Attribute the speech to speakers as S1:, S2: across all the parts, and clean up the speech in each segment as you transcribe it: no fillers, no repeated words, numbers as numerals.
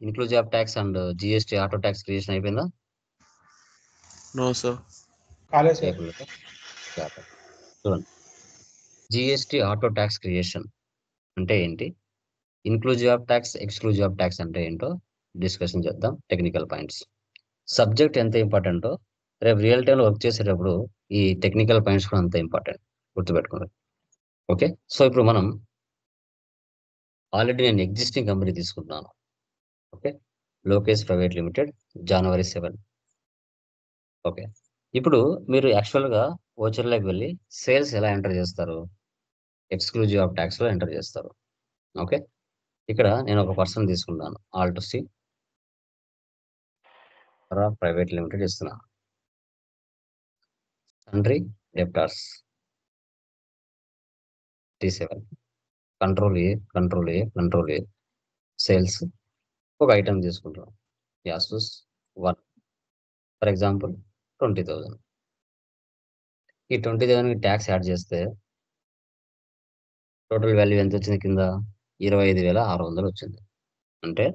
S1: Inclusive tax and GST auto tax creation అయిపోయిందా?
S2: No sir.
S3: కాలేదు sir.
S1: అయిపోయిందా? చూడండి, జిఎస్టీ ఆటో ట్యాక్స్ క్రియేషన్ అంటే ఏంటి, inclusive of tax exclusive of tax అంటే ఏంటో డిస్కషన్ చేద్దాం. టెక్నికల్ పాయింట్స్, సబ్జెక్ట్ ఎంత ఇంపార్టెంటో రేపు రియల్ టైంలో వర్క్ చేసేటప్పుడు ఈ టెక్నికల్ పాయింట్స్ కూడా అంత ఇంపార్టెంట్, గుర్తుపెట్టుకోండి. ఓకే, సో ఇప్పుడు మనం ఆల్రెడీ నేను ఎగ్జిస్టింగ్ కంపెనీ తీసుకుంటున్నాను. ఓకే, లోకేష్ ప్రైవేట్ లిమిటెడ్, జనవరి 7. ఓకే, ఇప్పుడు మీరు యాక్చువల్గా ఓచర్లోకి వెళ్ళి సేల్స్ ఎలా ఎంటర్ చేస్తారు, ఎక్స్క్లూజివ్ ఆఫ్ ట్యాక్స్లో ఎంటర్ చేస్తారు. ఓకే, ఇక్కడ నేను ఒక పర్సన్ తీసుకుంటాను, ఆల్ట్ సి ప్రైవేట్ లిమిటెడ్ ఇస్తున్నాను. తండ్రి debtors T7, control A sales ఒక ఐటమ్ తీసుకుంటాం, యాసూస్ 1 ఫర్ ఎగ్జాంపుల్ 20,000. ఈ 20,000కి ట్యాక్స్ యాడ్ చేస్తే టోటల్ వాల్యూ ఎంత వచ్చింది, కింద 25,600 వచ్చింది. అంటే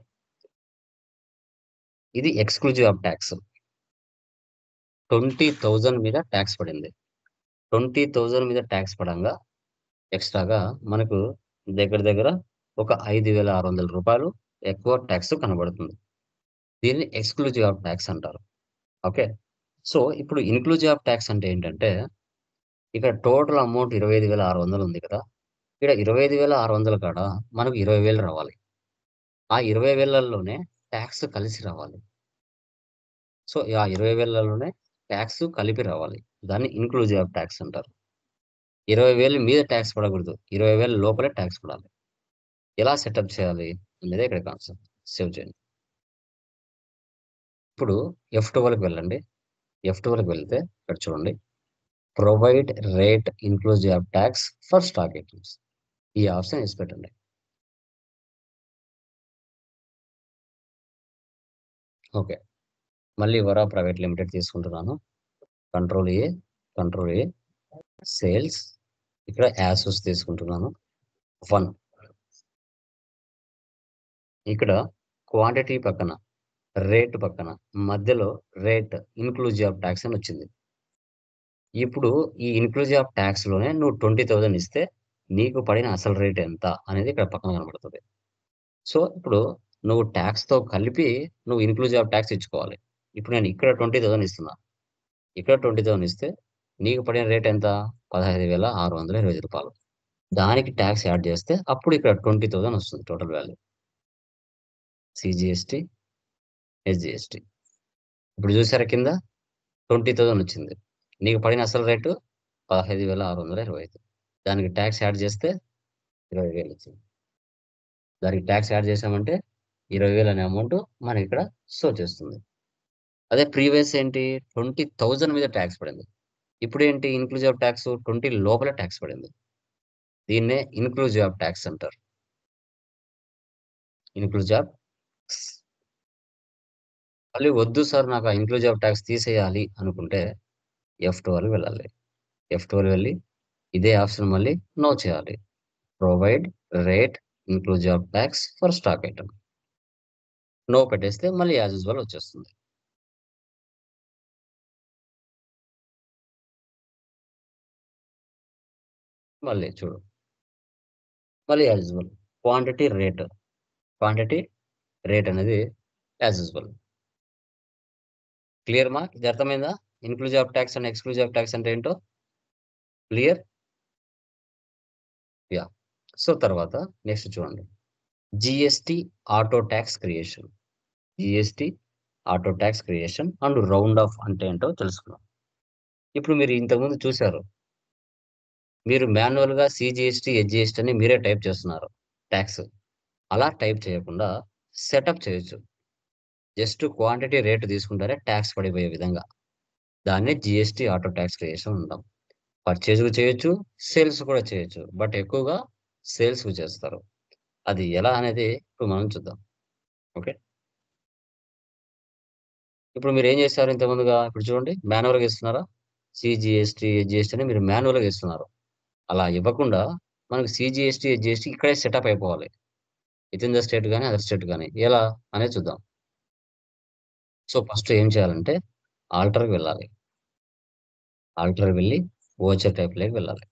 S1: ఇది ఎక్స్క్లూజివ్ ఆఫ్ ట్యాక్స్. 20,000 మీద ట్యాక్స్ పడింది. 20,000 మీద ట్యాక్స్ పడంగా ఎక్స్ట్రాగా మనకు దగ్గర దగ్గర ఒక 5,600 రూపాయలు ఎక్కువ ట్యాక్స్ కనబడుతుంది. దీన్ని ఎక్స్క్లూజివ్ ఆఫ్ ట్యాక్స్ అంటారు. ఓకే, సో ఇప్పుడు ఇన్క్లూజివ్ ఆఫ్ ట్యాక్స్ అంటే ఏంటంటే, ఇక్కడ టోటల్ అమౌంట్ 25,600 ఉంది కదా, ఇక్కడ 25,600 కాడ మనకు 20,000 రావాలి. ఆ 20,000లోనే ట్యాక్స్ కలిసి రావాలి. సో ఆ 20,000లోనే ట్యాక్స్ కలిపి రావాలి. దాన్ని ఇన్క్లూజివ్ ఆఫ్ ట్యాక్స్ అంటారు. 20,000 మీద ట్యాక్స్ పడకూడదు, 20,000 లోపలే ట్యాక్స్ పడాలి. ఎలా సెటప్ చేయాలి అనేది ఇక్కడ కాన్సెప్ట్. సేవ్ చేయండి. ఇప్పుడు F12కి వెళ్ళండి. F12కి వెళ్తే ఇక్కడ చూడండి, provide rate inclusive of tax for stock items, ఈ ఆప్షన్ వేసి పెట్టండి. ఓకే, మళ్ళీ వరా ప్రైవేట్ లిమిటెడ్ తీసుకుంటున్నాను. కంట్రోల్ ఏ సేల్స్, ఇక్కడ యాసూస్ తీసుకుంటున్నాను 1. ఇక్కడ క్వాంటిటీ పక్కన రేట్ పక్కన మధ్యలో రేట్ ఇన్క్లూజివ్ ఆఫ్ ట్యాక్స్ అని వచ్చింది. ఇప్పుడు ఈ ఇన్క్లూజివ్ ఆఫ్ ట్యాక్స్ లోనే నువ్వు 20,000 ఇస్తే నీకు పడిన అసలు రేట్ ఎంత అనేది ఇక్కడ పక్కన కనబడుతుంది. సో ఇప్పుడు నువ్వు ట్యాక్స్ తో కలిపి నువ్వు ఇన్క్లూజివ్ ఆఫ్ ట్యాక్స్ ఇచ్చుకోవాలి. ఇప్పుడు నేను ఇక్కడ 20,000 ఇస్తున్నా, ఇక్కడ 20,000 ఇస్తే నీకు పడిన రేట్ ఎంత, 15,625 రూపాయలు. దానికి ట్యాక్స్ యాడ్ చేస్తే అప్పుడు ఇక్కడ 20,000 వస్తుంది టోటల్ వాల్యూ, సిజిఎస్టీ ఎస్జిఎస్టీ. ఇప్పుడు చూసారా కింద 20,000 వచ్చింది, నీకు పడిన అసలు రేటు 15,625. దానికి ట్యాక్స్ యాడ్ చేస్తే 20,000 వచ్చింది. దానికి ట్యాక్స్ యాడ్ చేసామంటే 20,000 అనే అమౌంట్ మనకి ఇక్కడ షో చేస్తుంది. అదే ప్రీవియస్ ఏంటి, 20,000 మీద ట్యాక్స్ పడింది. ఇప్పుడు ఏంటి, ఇన్క్లూజివ్ ఆఫ్ ట్యాక్స్ 20 లోపల ట్యాక్స్ పడింది. దీన్నే ఇన్క్లూజివ్ ఆఫ్ ట్యాక్స్ అంటారు. Inclusive of. మళ్ళీ వద్దు సార్ నాకు ఆ ఇన్క్లూజివ్ ఆఫ్ ట్యాక్స్ తీసేయాలి అనుకుంటే F12 వెళ్ళాలి. F12 వెళ్ళి ఇదే ఆప్షన్ మళ్ళీ నో చేయాలి, provide rate inclusive of tax for stock item. No పెట్టేస్తే మళ్ళీ యాజ్ యూజువల్ వచ్చేస్తుంది. మళ్ళీ చూడు, మళ్ళీ యాజ్ యూజువల్ క్వాంటిటీ రేట్ అనేది యాజ్ యూజువల్. క్లియర్ మా, ఇది అర్థమైందా? Inclusive of tax and exclusive of tax అంటే ఏంటో క్లియర్? యా. సో తర్వాత నెక్స్ట్ చూడండి, GST auto tax creation. GST auto tax creation and round off అంటే ఏంటో తెలుసుకున్నాం. ఇప్పుడు మీరు ఇంతకుముందు చూశారు, మీరు మాన్యువల్గా సిజిఎస్టి హెచ్జిఎస్టి అని మీరే టైప్ చేస్తున్నారు ట్యాక్స్. అలా టైప్ చేయకుండా సెటప్ చేయొచ్చు. జస్ట్ క్వాంటిటీ రేటు తీసుకుంటారే ట్యాక్స్ పడిపోయే విధంగా, దాన్నే జిఎస్టి ఆటో ట్యాక్స్ క్రియేషన్ ఉంటాం. పర్చేజ్ చేయొచ్చు, సేల్స్ కూడా చేయొచ్చు, బట్ ఎక్కువగా సేల్స్ చేస్తారు. అది ఎలా అనేది ఇప్పుడు మనం చూద్దాం. ఓకే, ఇప్పుడు మీరు ఏం చేస్తారు ఇంతకుముందుగా, ఇప్పుడు చూడండి మాన్యువల్గా ఇస్తున్నారా, సిజిఎస్టి హెచ్జిఎస్టి అని మీరు మాన్యువల్గా ఇస్తున్నారు. అలా ఇవ్వకుండా మనకు సిజిఎస్టి హెచ్జిఎస్టి ఇక్కడే సెటప్ అయిపోవాలి. విత్ ఇన్ ద స్టేట్ కానీ అదర్ స్టేట్ కానీ ఎలా అనేది చూద్దాం. సో ఫస్ట్ ఏం చేయాలంటే ఆల్టర్కి వెళ్ళాలి. ఆల్టర్ వెళ్ళి ఓచర్ టైప్లోకి వెళ్ళాలి.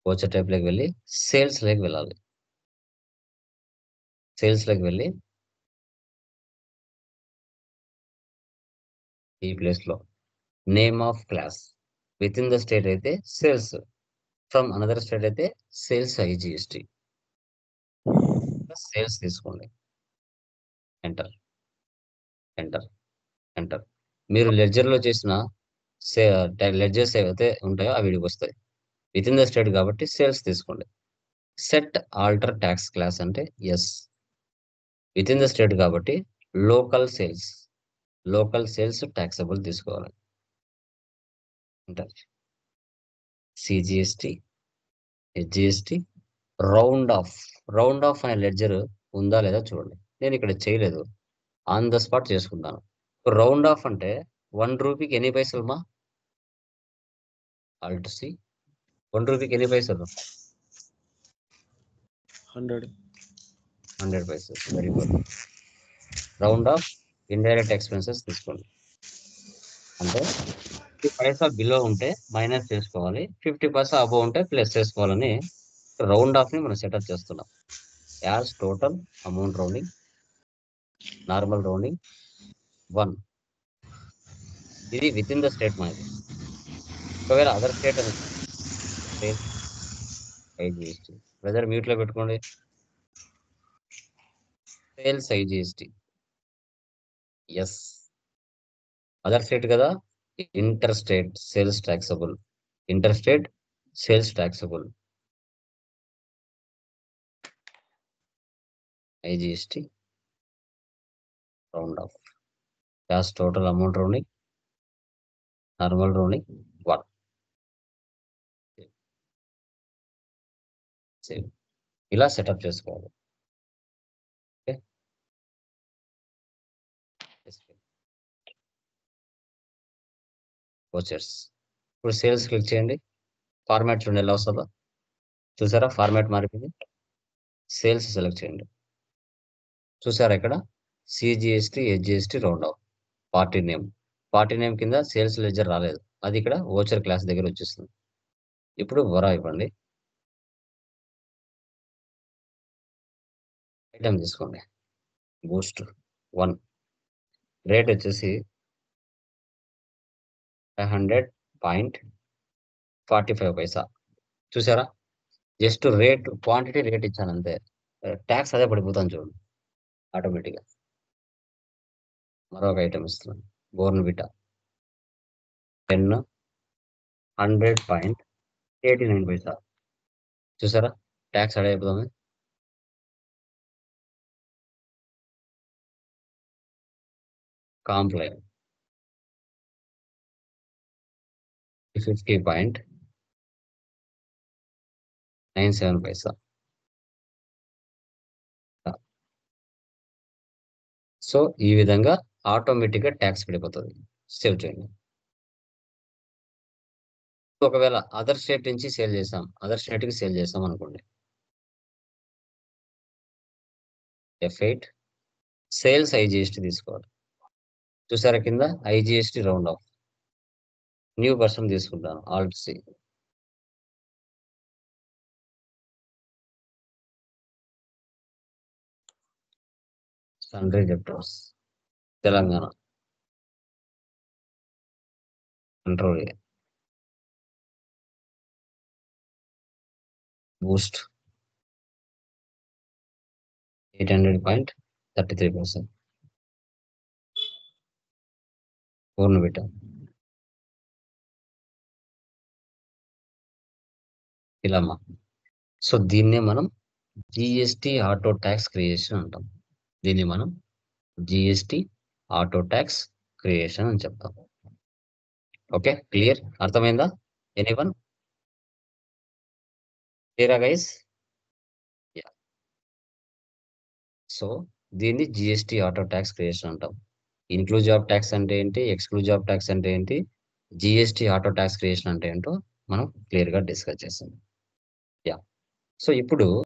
S1: ఓచర్ టైప్లోకి వెళ్ళి సేల్స్లోకి వెళ్ళాలి. సేల్స్లోకి వెళ్ళి ఈ ప్లేస్లో name of class within the state అయితే సేల్స్, ఫ్రమ్ అనదర్ స్టేట్ అయితే సేల్స్ ఐజిఎస్టి. సేల్స్ తీసుకోండి. Enter enter enter. మీరు లెడ్జర్లో చేసిన లెడ్జర్స్ ఏవైతే ఉంటాయో అవి వీడికి వస్తాయి. విత్ ఇన్ ద స్టేట్ కాబట్టి సేల్స్ తీసుకోండి. సెట్ ఆల్టర్ ట్యాక్స్ క్లాస్ అంటే yes. Within the state కాబట్టి లోకల్ సేల్స్ ట్యాక్సబుల్ తీసుకోవాలి. Enter. CGST, SGST, round off అనే లెడ్జర్ ఉందా లేదా చూడండి. నేను ఇక్కడ చేయలేదు, ఆన్ ద స్పాట్ చేసుకుంటాను. రౌండ్ ఆఫ్ అంటే 1 రూపీకి ఎన్ని పైసలు మా? Alt C. 1 రూపీకి ఎన్ని పైసలు? 100 పైసలు. Very good. Round off indirect expenses తీసుకోండి. అంటే 50 పైసా బిలో ఉంటే మైనస్ చేసుకోవాలి, 50 పైసా అబోవ్ ఉంటే ప్లస్ చేసుకోవాలని రౌండ్ ఆఫ్ ని మనం సెటప్ చేస్తున్నాం. As total amount rounding, normal rounding 1. ఇది విత్ ఇన్ ద స్టేట్ మనకి. ఒకవేళ అదర్ స్టేట్ అని ఐజిఎస్టి వెదర్ మ్యూట్ లో పెట్టుకోండి. సేల్స్ ఐజిఎస్టి ఎస్. అదర్ స్టేట్ కదా, inter state sales taxable. Inter state sales taxable IGST round off. As total amount rounding, normal rounding 1. Save. ఇలా setup చేసుకోవాలి. Okay. Vouchers. ఇప్పుడు సేల్స్ క్లిక్ చేయండి. Format చూడండి ఎలా వస్తుందో. చూసారా ఫార్మాట్ మారిపోయింది. సేల్స్ సెలెక్ట్ చేయండి. చూసారా ఇక్కడ CGST, SGST, round of. Party name కింద సేల్స్ లెడ్జర్ రాలేదు, అది ఇక్కడ ఓచర్ క్లాస్ దగ్గర వచ్చేస్తుంది. ఇప్పుడు వరా ఇవ్వండి. ఐటమ్ తీసుకోండి. బూస్ట్ 1. రేట్ వచ్చేసి 500.45 పైసా. చూసారా, జస్ట్ రేట్ క్వాంటిటీ రేట్ ఇచ్చాను అంతే. ట్యాక్స్ అదే పడిపోతాను చూడండి ఆటోమేటిక్గా. మరొక ఐటమ్ ఇస్తున్నాను, బోర్న్విటా 10 100.89 పైసా. చూసారా ట్యాక్స్ అడే అయిపోతుంది. కాంప్లైన్ 50.97 పైసా. సో ఈ విధంగా ఆటోమేటిక్గా ట్యాక్స్ పడిపోతుంది. సేవ్ చేయండి. ఒకవేళ అదర్ స్టేట్ నుంచి అదర్ స్టేట్ కి సేల్ చేసాం అనుకోండి. F8 సేల్స్ ఐజిఎస్టి తీసుకోవాలి. చూసారా కింద IGST round off. New person తీసుకుంటాను, alt C. Sundry debtors Telangana, control A. Boost 800.33 paisa. Bournvita ఇలామా. సో దీన్నే మనం జిఎస్టి ఆటో ట్యాక్స్ క్రియేషన్ అంటాం. దీన్ని మనం జిఎస్టి ఆటో ట్యాక్స్ క్రియేషన్ అని చెప్తాం. Okay, clear? అర్థమైందా? ఎనీవన్? క్లియరా గైస్? సో దీన్ని జిఎస్టి ఆటో ట్యాక్స్ క్రియేషన్ అంటాం. ఇన్క్లూజివ్ ఆఫ్ ట్యాక్స్ అంటే ఏంటి, ఎక్స్క్లూజివ్ ఆఫ్ ట్యాక్స్ అంటే ఏంటి, జిఎస్టి ఆటో ట్యాక్స్ క్రియేషన్ అంటే ఏంటో మనం క్లియర్ గా డిస్కస్ చేసాం. యా. సో ఇప్పుడు